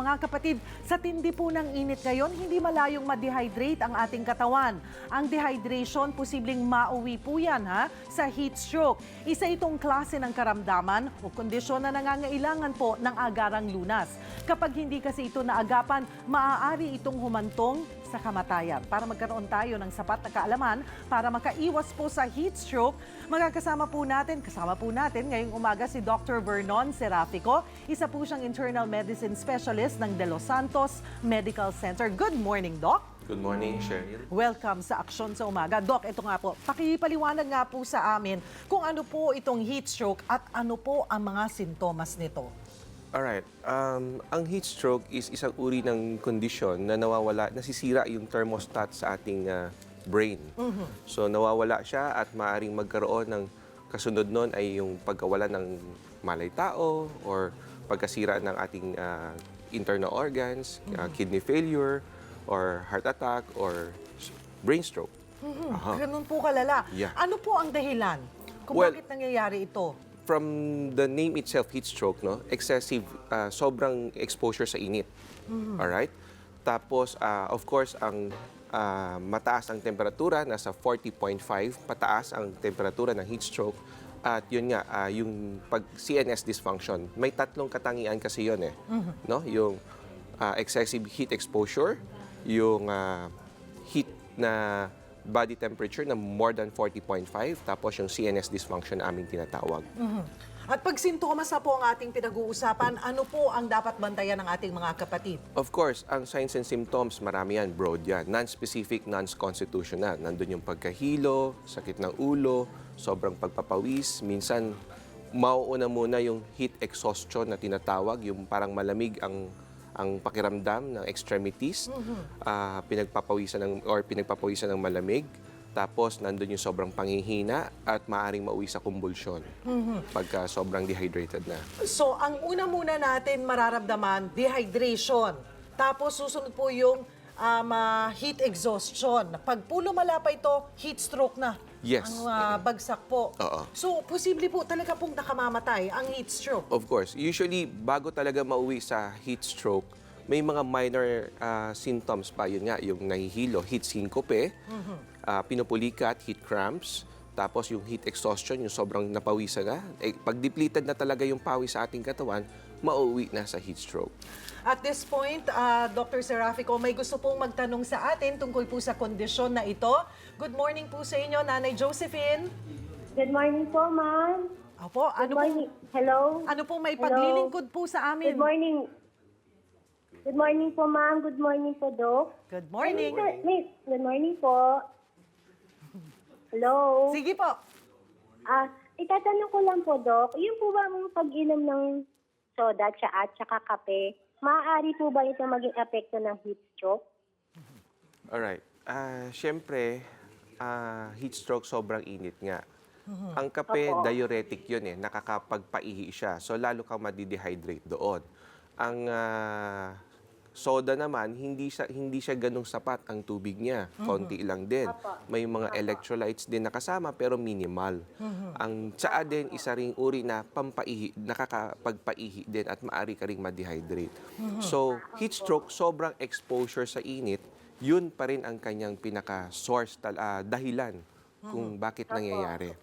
Mga kapatid, sa tindi po ng init ngayon, hindi malayong ma-dehydrate ang ating katawan. Ang dehydration, posibleng mauwi po yan sa heat stroke. Isa itong klase ng karamdaman o kondisyon na nangangailangan po ng agarang lunas. Kapag hindi kasi ito naagapan, maaari itong humantong sa kamatayan. Para magkaroon tayo ng sapat na kaalaman para makaiwas po sa heat stroke, kasama po natin ngayong umaga si Dr. Vernon Serafico. Isa po siyang internal medicine specialist ng De Los Santos Medical Center. Good morning, Doc. Good morning, Cheryl. Welcome sa Aksyon sa Umaga. Doc, ito nga po, pakipaliwanag nga po sa amin kung ano po itong heat stroke at ano po ang mga sintomas nito. Alright, ang heat stroke is isang uri ng kondisyon na nasisira yung thermostat sa ating brain. So nawawala siya at maaaring magkaroon ng kasunod nun ay yung pagkawala ng malay tao or pagkasira ng ating internal organs, kidney failure, or heart attack, or brain stroke. Ganun po kalala. Yeah. Ano po ang dahilan kung bakit nangyayari ito? From the name itself, heat stroke, no? Excessive, sobrang exposure sa init. Alright? Tapos, of course, ang mataas ang temperatura, nasa 40.5, pataas ang temperatura ng heat stroke. At yun nga, yung CNS dysfunction. May tatlong katangian kasi yun no? Yung excessive heat exposure, yung heat na body temperature na more than 40.5, tapos yung CNS dysfunction na aming tinatawag. At pag sintomas na po ang ating pinag-uusapan, ano po ang dapat bantayan ng ating mga kapatid? Of course, ang signs and symptoms, marami yan, broad yan. Non-specific, non-constitutional. Nandun yung pagkahilo, sakit ng ulo, sobrang pagpapawis. Minsan, mauuna muna yung heat exhaustion na tinatawag, yung parang malamig ang pakiramdam ng extremities, pinagpapawisan ng malamig, tapos nandun yung sobrang panghihina at maaaring mauwi sa kumbulsyon pagka sobrang dehydrated na. So, ang una muna natin mararamdaman, dehydration. Tapos susunod po yung heat exhaustion. Pag po lumala pa ito, heat stroke na. Yes. Ang bagsak po. Oo. So, posible po talaga pong nakamamatay ang heat stroke. Of course. Usually, bago talaga mauwi sa heat stroke, may mga minor symptoms pa. Yun nga, yung nahihilo, heat syncope, pinupulikat, heat cramps, tapos yung heat exhaustion, yung sobrang napawisan na. Pag depleted na talaga yung pawis sa ating katawan, mauwi na sa heat stroke. At this point, Dr. Serafico, may gusto pong magtanong sa atin tungkol po sa kondisyon na ito. Good morning po sa inyo, Nanay Josephine. Good morning po, ma'am. Opo, Good morning. Hello. Ano po may Hello. paglilingkod po sa amin? Good morning. Good morning po, ma'am. Good morning po, Doc. Good morning. Miss, good morning po. Hello. Sige po. Itatanong ko lang po, Doc. Yung po ba ang pag-inom ng soda at saka kape, maaari po ba ito maging epekto ng heat stroke? Alright. Siyempre, heat stroke sobrang init nga. Ang kape, diuretic yun nakakapagpaihi siya. So, lalo kang madidehydrate doon. Ang soda naman, hindi siya ganung sapat ang tubig niya. Konti lang din. May mga electrolytes din nakasama pero minimal. Ang tsaa din, isa ring uri na pampaihi, nakakapagpaihi din at maaari ka ring ma-dehydrate. So, heat stroke, sobrang exposure sa init, yun pa rin ang kanyang pinaka-source, dahilan kung bakit nangyayari.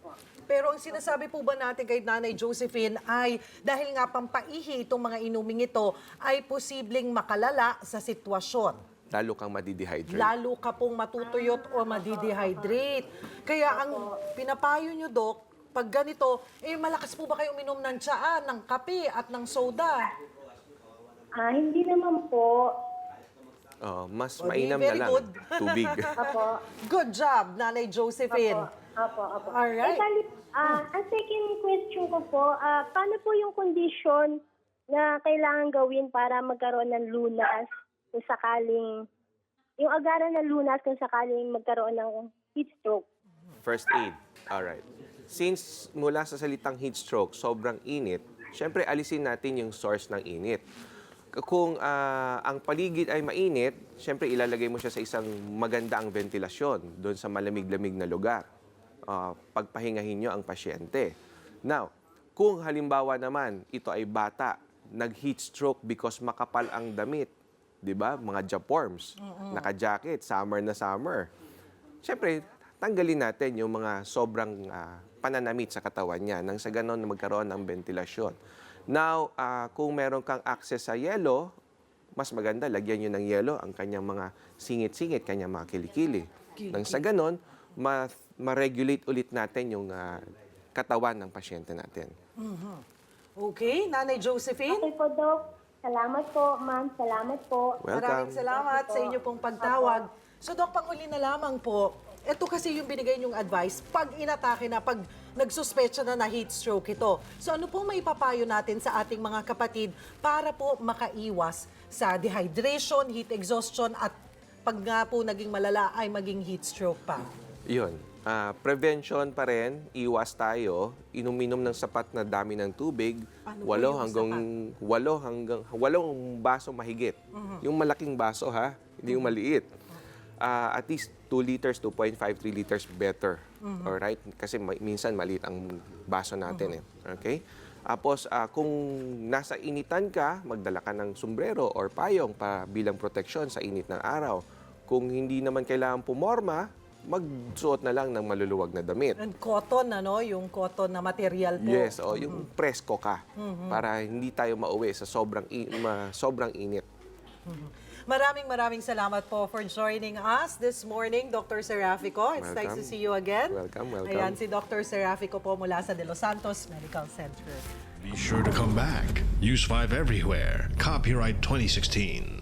Pero ang sinasabi po ba natin kay Nanay Josephine ay dahil nga pampaihi itong mga inuming ito ay posibleng makalala sa sitwasyon. Lalo kang madidehydrate. Lalo ka pong matutuyot o madidehydrate. Kaya ang pinapayo nyo, Doc, pag ganito, malakas po ba kayo uminom ng tsaa, ng kape at ng soda? Hindi naman po. Mas mainam na very lang. good. Tubig. Apo. Good job, Nanay Josephine. Apo. Alright. Ang second question ko po, paano po yung condition na kailangan gawin para magkaroon ng lunas kung sakaling, yung agaran ng lunas kung sakaling magkaroon ng heat stroke? First aid. Alright. Since mula sa salitang heat stroke, sobrang init, syempre alisin natin yung source ng init. Kung ang paligid ay mainit, syempre ilalagay mo siya sa isang maganda ang ventilasyon doon sa malamig-lamig na lugar. Pagpahingahin nyo ang pasyente. Now, kung halimbawa naman ito ay bata, nag-heat stroke because makapal ang damit. 'Di ba? Mga japorms, naka-jacket, summer na summer. Siyempre, tanggalin natin yung mga sobrang pananamit sa katawan niya nang sa ganon na magkaroon ng ventilasyon. Now, kung meron kang access sa yelo, mas maganda, lagyan nyo ng yelo ang kanyang mga singit-singit, kanyang mga kilikili. Nang sa ganon, ma-regulate ulit natin yung katawan ng pasyente natin. Okay, Nanay Josephine? Okay po, Doc. Salamat po, ma'am. Salamat po. Welcome. Maraming salamat sa inyo pong pagtawag. So, Doc, panghuli na lamang po, ito kasi yung binigay niyong advice, pag inatake na, pag nagsuspecha na heat stroke ito. So, ano po may papayo natin sa ating mga kapatid para po makaiwas sa dehydration, heat exhaustion, at pag nga po naging malala ay maging heat stroke pa? Yun. Prevention pa rin, iwas tayo, inom-inom ng sapat na dami ng tubig, Paano po yung 8 baso mahigit. Yung malaking baso ha, hindi yung maliit. At least 2 liters, 2.5, 3 liters better. Alright? Kasi minsan maliit ang baso natin eh. Okay? Tapos kung nasa initan ka, magdala ka ng sombrero or payong bilang proteksyon sa init ng araw. Kung hindi naman kailangan pumorma, magsuot na lang ng maluluwag na damit. And cotton, ano? Yung cotton na material po. Yes, yung presko ka para hindi tayo mauwi sa sobrang init. Maraming salamat po for joining us this morning, Dr. Serafico. It's nice to Welcome. see you again. Welcome. Ayan, si Dr. Serafico po mula sa De Los Santos Medical Center. Be sure to come back. Use 5 everywhere. Copyright 2016.